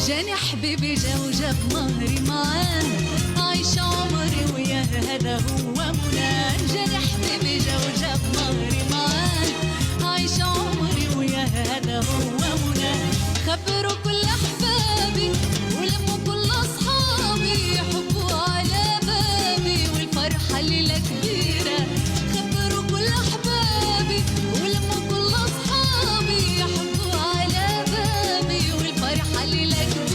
جاني حبيبي جا وجاب مهري معاه، عايش عمري وياه هذا هو مناه. جاني حبيبي جا وجاب مهري معاه، عايش عمري وياه هذا هو مناه. خبروا كل احبابي ولموا كل اصحابي، يحبوا على بابي والفرحه ليله كبيره. خبروا كل احبابي ولموا كل اصحابي، يحبوا على بابي والفرحه ليله كبيره.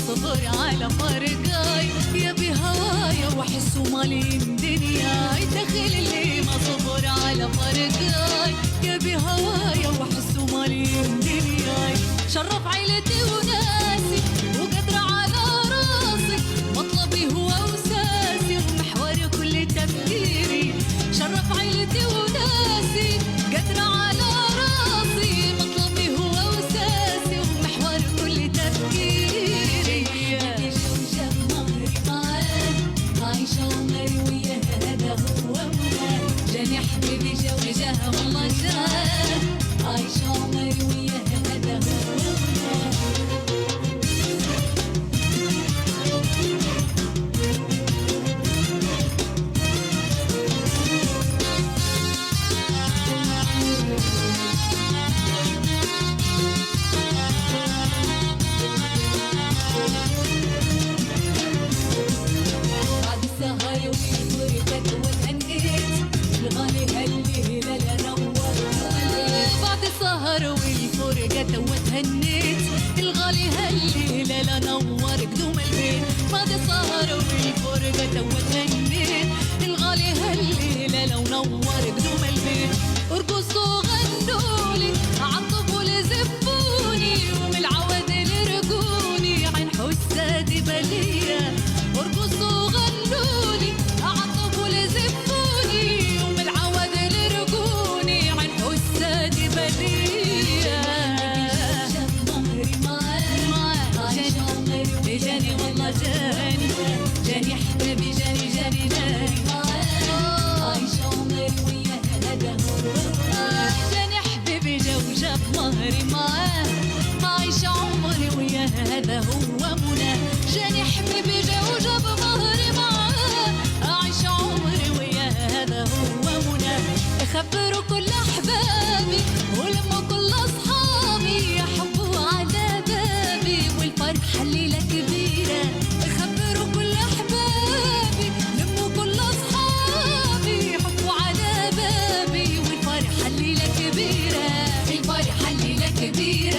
صبر على فرقاي يا بهوايا وحس مالين دنياي. دخل اللي ما صبر على فرقاي يا بهوايا وحس مالين دنياي. شرف عيلتي وناسي وقدر على راسي، مطلبي هو وساسي ومحور كل تفكيري. شرف عيلتي وناسي قدر على راسي، مطلبي هو وساسي ومحور كل تفكيري. عايشة عمري وياه هذا هو مناه. جاني حبيبي جا وجاه والله جاه، عايشة عمري وياه هذا هو مناه. والفرقة وتهنيت، الغالي هالليلة لا نور قدوم البيت. بعد السهر والفرقة وتهنيت، الغالي هالليلة لو نور قدوم البيت. ارقصوا غنولي عطفوا لزفوني، ومن العود لرقوني عين حسادي بلية. ارقصوا غنولي عطفوا لزفوني، ومن العود لرقوني عين حسادي بلية. جاني والله جاني، جاني حبيبي جاني جاني جاني. عايشة عمري وياه هذا هو. جاني حبيبي جا وجاب مهري معاه، عايشة عمري وياه هذا هو مناه. جاني حبيبي جا وجاب مهري معاه، عايشة عمري وياه هذا هو مناه. خبروا كل احبابي ولموا كل اصحابي، يحبوا على بابي والفرحة الليلة كبيرة. خبروا كل احبابي لموا كل اصحابي، يحبوا على بابي والفرحة الليلة كبيرة. الفرحة الليلة كبيرة.